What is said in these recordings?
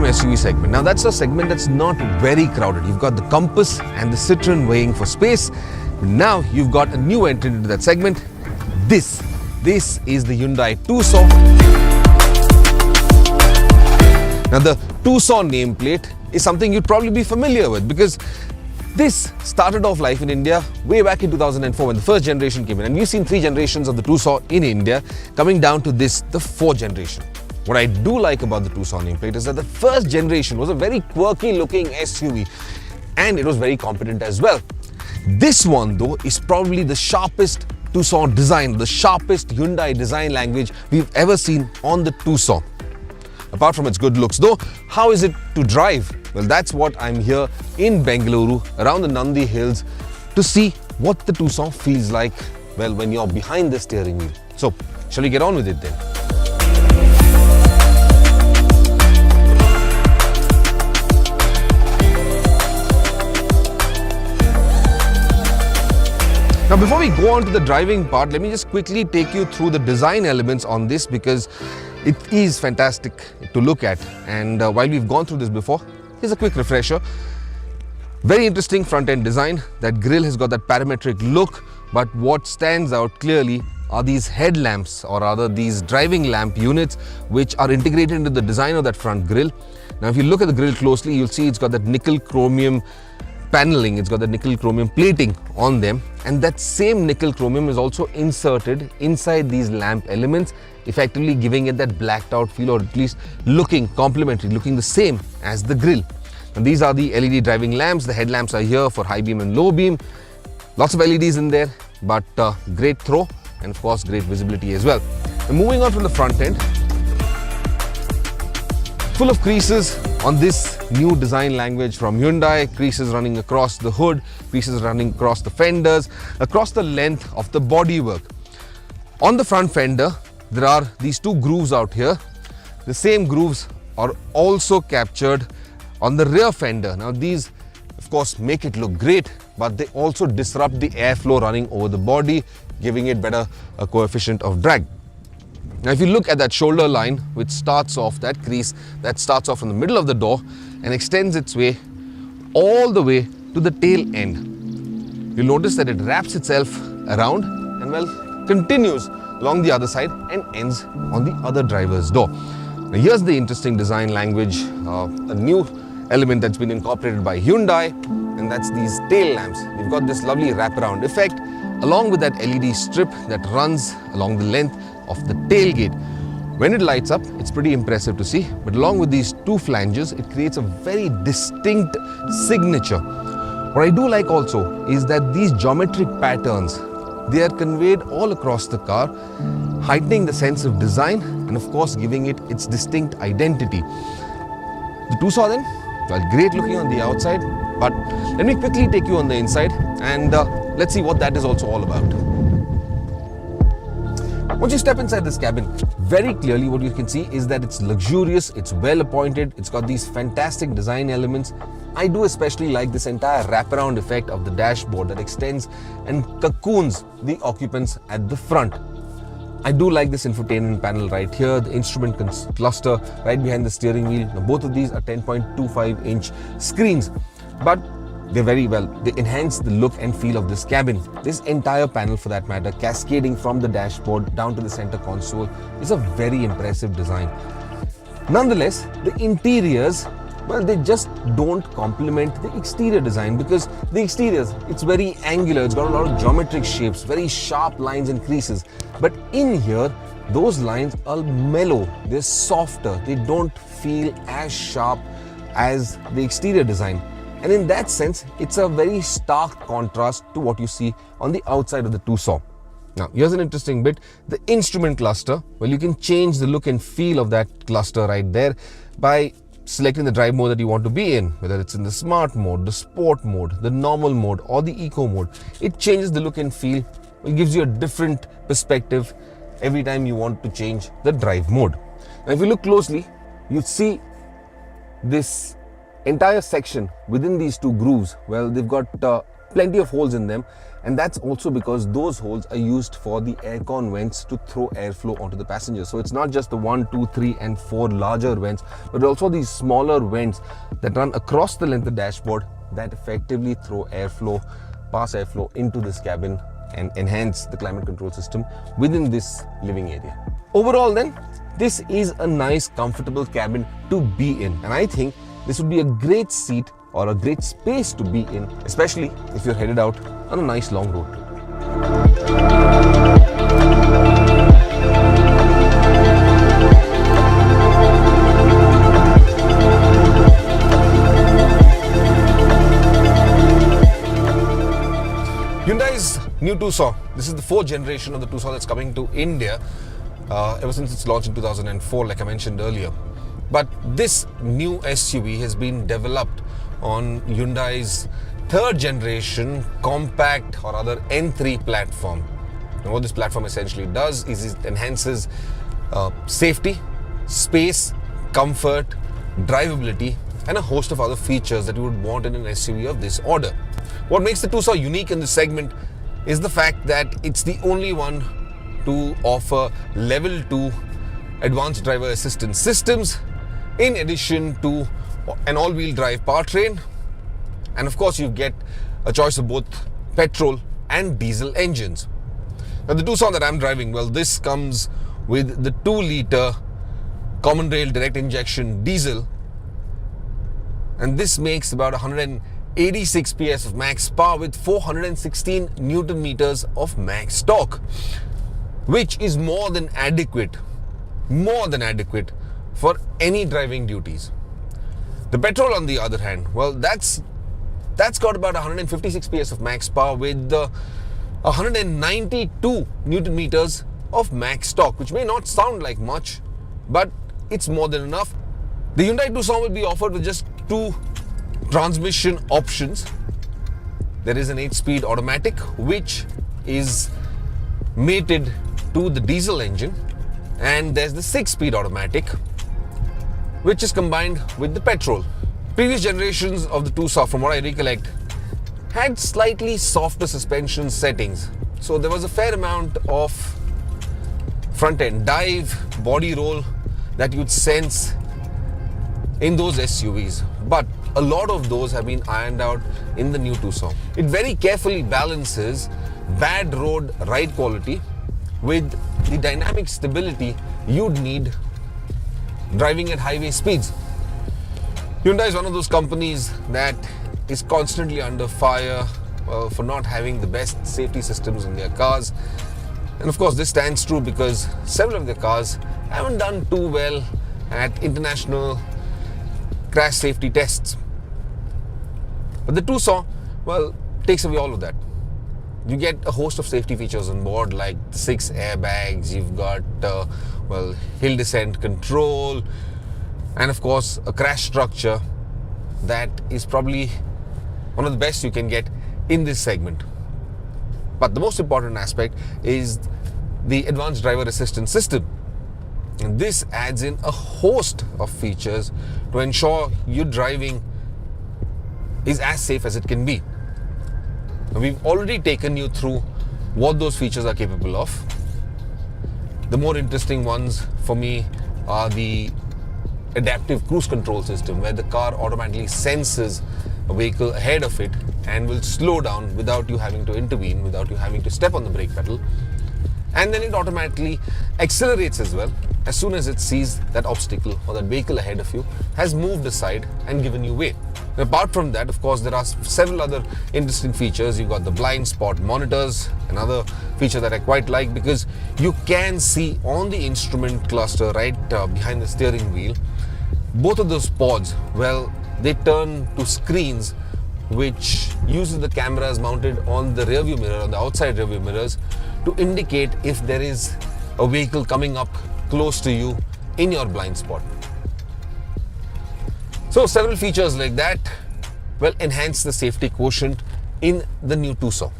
SUV segment. Now that's a segment that's not very crowded. You've got the Compass and the Citroen weighing for space. Now you've got a new entrant into that segment. This is the Hyundai Tucson. Now the Tucson nameplate is something you'd probably be familiar with because this started off life in India way back in 2004 when the first generation came in, and we've seen 3 generations of the Tucson in India coming down to this, the 4th generation. What I do like about the Tucson nameplate is that the first generation was a very quirky looking SUV and it was very competent as well. This one though is probably the sharpest Tucson design, the sharpest Hyundai design language we've ever seen on the Tucson. Apart from its good looks though, how is it to drive? Well, that's what I'm here in Bengaluru around the Nandi Hills to see what the Tucson feels like, well, when you're behind the steering wheel. So, shall we get on with it then? Now before we go on to the driving part, let me just quickly take you through the design elements on this because it is fantastic to look at, and while we've gone through this before, here's a quick refresher. Very interesting front end design. That grille has got that parametric look, but what stands out clearly are these headlamps, or rather these driving lamp units, which are integrated into the design of that front grille. Now if you look at the grille closely, you'll see it's got that nickel chromium paneling, it's got the nickel chromium plating on them, and that same nickel chromium is also inserted inside these lamp elements, effectively giving it that blacked out feel, or at least looking complementary, looking the same as the grille. And these are the LED driving lamps. The headlamps are here for high beam and low beam. Lots of LEDs in there, but great throw and of course great visibility as well. And moving on from the front end, full of creases on this new design language from Hyundai. Creases running across the hood, creases running across the fenders, across the length of the bodywork. On the front fender, there are these 2 grooves out here. The same grooves are also captured on the rear fender. Now these of course make it look great, but they also disrupt the airflow running over the body, giving it better a coefficient of drag. Now if you look at that shoulder line, which starts off, that crease that starts off in the middle of the door and extends its way all the way to the tail end, you'll notice that it wraps itself around and well continues along the other side and ends on the other driver's door. Now here's the interesting design language, a new element that's been incorporated by Hyundai, and that's these tail lamps. You've got this lovely wraparound effect along with that LED strip that runs along the length of the tailgate. When it lights up, it's pretty impressive to see, but along with these 2 flanges, it creates a very distinct signature. What I do like also is that these geometric patterns, they are conveyed all across the car, heightening the sense of design and of course giving it its distinct identity. The Tucson then, well, great looking on the outside, but let me quickly take you on the inside and let's see what that is also all about. Once you step inside this cabin, very clearly what you can see is that it's luxurious, it's well appointed, it's got these fantastic design elements. I do especially like this entire wraparound effect of the dashboard that extends and cocoons the occupants at the front. I do like this infotainment panel right here, the instrument cluster right behind the steering wheel. Now, both of these are 10.25 inch screens, but they're very well, they enhance the look and feel of this cabin. This entire panel for that matter, cascading from the dashboard down to the center console, is a very impressive design. Nonetheless, the interiors, well, they just don't complement the exterior design because the exteriors, it's very angular, it's got a lot of geometric shapes, very sharp lines and creases. But in here, those lines are mellow, they're softer, they don't feel as sharp as the exterior design. And in that sense, it's a very stark contrast to what you see on the outside of the Tucson. Now, here's an interesting bit, the instrument cluster. Well, you can change the look and feel of that cluster right there by selecting the drive mode that you want to be in, whether it's in the smart mode, the sport mode, the normal mode, or the eco mode. It changes the look and feel. It gives you a different perspective every time you want to change the drive mode. Now, if you look closely, you see this entire section within these 2 grooves. Well, they've got plenty of holes in them, and that's also because those holes are used for the aircon vents to throw airflow onto the passengers. So it's not just the 1, 2, 3 and 4 larger vents, but also these smaller vents that run across the length of the dashboard that effectively throw airflow, pass airflow into this cabin and enhance the climate control system within this living area. Overall then, this is a nice comfortable cabin to be in, and I think this would be a great seat or a great space to be in, especially if you're headed out on a nice long road trip. Hyundai's new Tucson. This is the 4th generation of the Tucson that's coming to India ever since its launch in 2004, like I mentioned earlier. But this new SUV has been developed on Hyundai's 3rd generation compact or other N3 platform. And what this platform essentially does is it enhances safety, space, comfort, drivability, and a host of other features that you would want in an SUV of this order. What makes the Tucson unique in this segment is the fact that it's the only one to offer level 2 advanced driver assistance systems in addition to an all-wheel drive powertrain, and of course you get a choice of both petrol and diesel engines. Now the Tucson that I'm driving, well, this comes with the 2-liter common rail direct injection diesel, and this makes about 186 PS of max power with 416 Newton meters of max torque, which is more than adequate for any driving duties. The petrol, on the other hand, well, that's got about 156 PS of max power with 192 Newton meters of max torque, which may not sound like much, but it's more than enough. The Hyundai Tucson will be offered with just 2 transmission options. There is an 8-speed automatic, which is mated to the diesel engine, and there's the 6-speed automatic, which is combined with the petrol. Previous generations of the Tucson, from what I recollect, had slightly softer suspension settings. So there was a fair amount of front-end dive, body roll that you'd sense in those SUVs. But a lot of those have been ironed out in the new Tucson. It very carefully balances bad road ride quality with the dynamic stability you'd need driving at highway speeds. Hyundai is one of those companies that is constantly under fire for not having the best safety systems in their cars. And of course this stands true because several of their cars haven't done too well at international crash safety tests. But the Tucson, well, takes away all of that. You get a host of safety features on board, like 6 airbags, you've got hill descent control, and of course a crash structure that is probably one of the best you can get in this segment. But the most important aspect is the advanced driver assistance system, and this adds in a host of features to ensure your driving is as safe as it can be. Now, we've already taken you through what those features are capable of. The more interesting ones for me are the adaptive cruise control system, where the car automatically senses a vehicle ahead of it and will slow down without you having to intervene, without you having to step on the brake pedal. And then it automatically accelerates as well as soon as it sees that obstacle or that vehicle ahead of you has moved aside and given you way. And apart from that, of course, there are several other interesting features. You've got the blind spot monitors, another feature that I quite like, because you can see on the instrument cluster right behind the steering wheel, both of those pods, well, they turn to screens which uses the cameras mounted on the rear view mirror, on the outside rear view mirrors, to indicate if there is a vehicle coming up close to you in your blind spot. So several features like that will enhance the safety quotient in the new Tucson.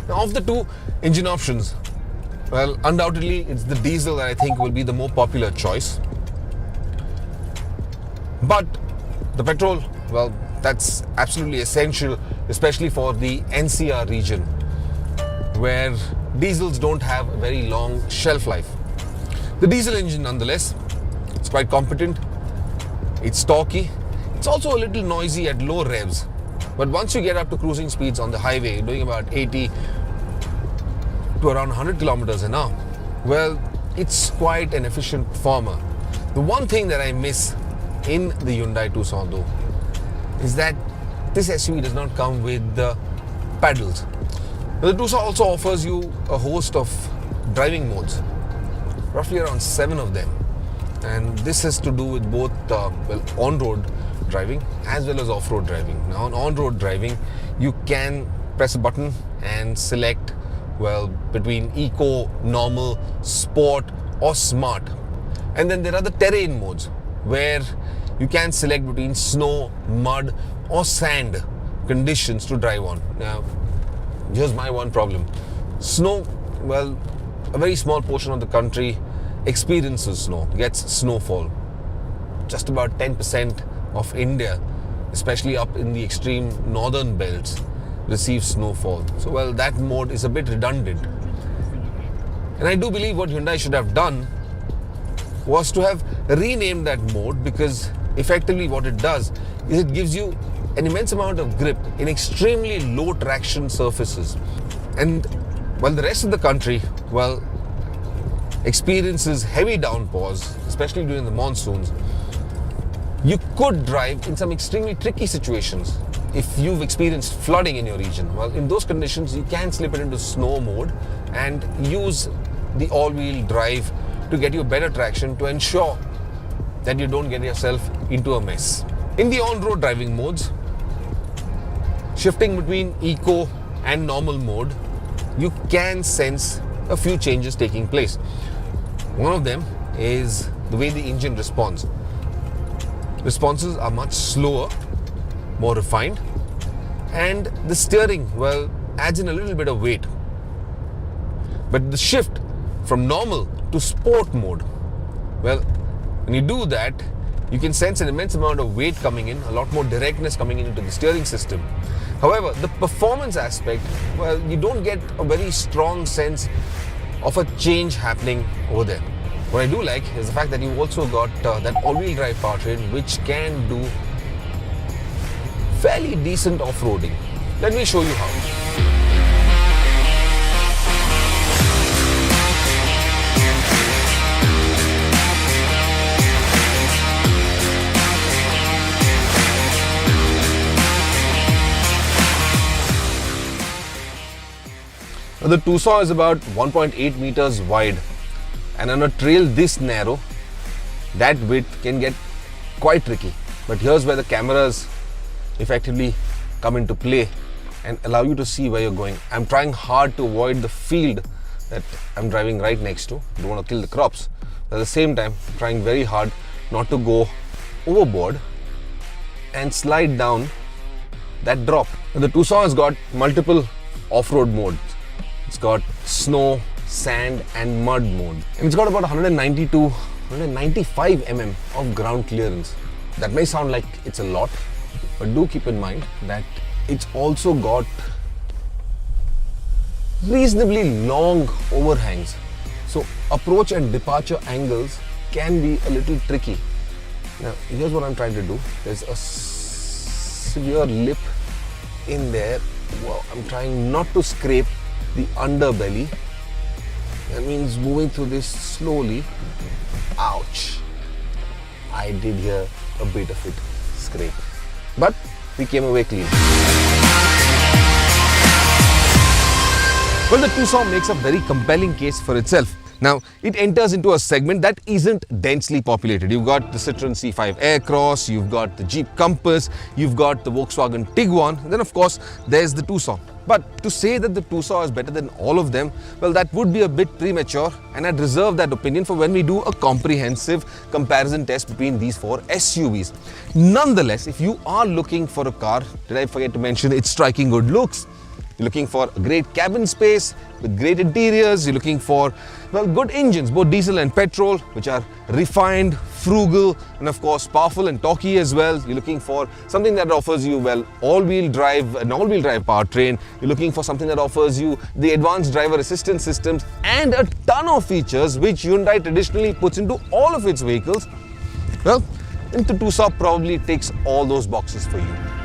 Now, of the two engine options, well, undoubtedly it's the diesel that I think will be the more popular choice. But the petrol, well, That's absolutely essential, especially for the NCR region, where diesels don't have a very long shelf life. The diesel engine, nonetheless, it's quite competent, it's torquey, it's also a little noisy at low revs. But once you get up to cruising speeds on the highway, doing about 80 to around 100 kilometers an hour, well, it's quite an efficient performer. The one thing that I miss in the Hyundai Tucson though is that this SUV does not come with the paddles. The Tucson also offers you a host of driving modes, roughly around 7 of them, and this has to do with both on-road driving as well as off-road driving. Now on on-road driving you can press a button and select between eco, normal, sport or smart, and then there are the terrain modes where you can select between snow, mud or sand conditions to drive on. Now here's my one problem. Snow, a very small portion of the country experiences snow, gets snowfall. Just about 10% of India, especially up in the extreme northern belts, receives snowfall. So that mode is a bit redundant. And I do believe what Hyundai should have done was to have renamed that mode, because effectively what it does is it gives you an immense amount of grip in extremely low traction surfaces. And while the rest of the country, experiences heavy downpours, especially during the monsoons, you could drive in some extremely tricky situations. If you've experienced flooding in your region, in those conditions you can slip it into snow mode and use the all-wheel drive to get you better traction to ensure that you don't get yourself into a mess. In the on-road driving modes, shifting between eco and normal mode, you can sense a few changes taking place. One of them is the way the engine responds. Responses are much slower, more refined, and the steering, adds in a little bit of weight. But the shift from normal to sport mode, when you do that, you can sense an immense amount of weight coming in, a lot more directness coming into the steering system. However, the performance aspect, you don't get a very strong sense of a change happening over there. What I do like is the fact that you've also got that all-wheel drive powertrain, which can do fairly decent off-roading. Let me show you how. The Tucson is about 1.8 meters wide, and on a trail this narrow, that width can get quite tricky. But here's where the cameras effectively come into play and allow you to see where you're going. I'm trying hard to avoid the field that I'm driving right next to. Don't want to kill the crops. But at the same time, trying very hard not to go overboard and slide down that drop. The Tucson has got multiple off-road modes. It's got snow, sand and mud mode. And it's got about 190 to 195 mm of ground clearance. That may sound like it's a lot, but do keep in mind that it's also got reasonably long overhangs. So approach and departure angles can be a little tricky. Now here's what I'm trying to do. There's a severe lip in there. Wow, I'm trying not to scrape the underbelly. That means moving through this slowly. Ouch! I did hear a bit of it scrape, but we came away clean. Well, the Tucson makes a very compelling case for itself. Now, it enters into a segment that isn't densely populated. You've got the Citroen C5 Aircross, you've got the Jeep Compass, you've got the Volkswagen Tiguan, and then of course, there's the Tucson. But to say that the Tucson is better than all of them, well, that would be a bit premature, and I'd reserve that opinion for when we do a comprehensive comparison test between these four SUVs. Nonetheless, if you are looking for a car, did I forget to mention its striking good looks? You're looking for a great cabin space with great interiors. You're looking for, well, good engines, both diesel and petrol, which are refined, frugal, and of course powerful and torquey as well. You're looking for something that offers you, well, an all-wheel drive powertrain. You're looking for something that offers you the advanced driver assistance systems and a ton of features which Hyundai traditionally puts into all of its vehicles. Well, the Tucson probably ticks all those boxes for you.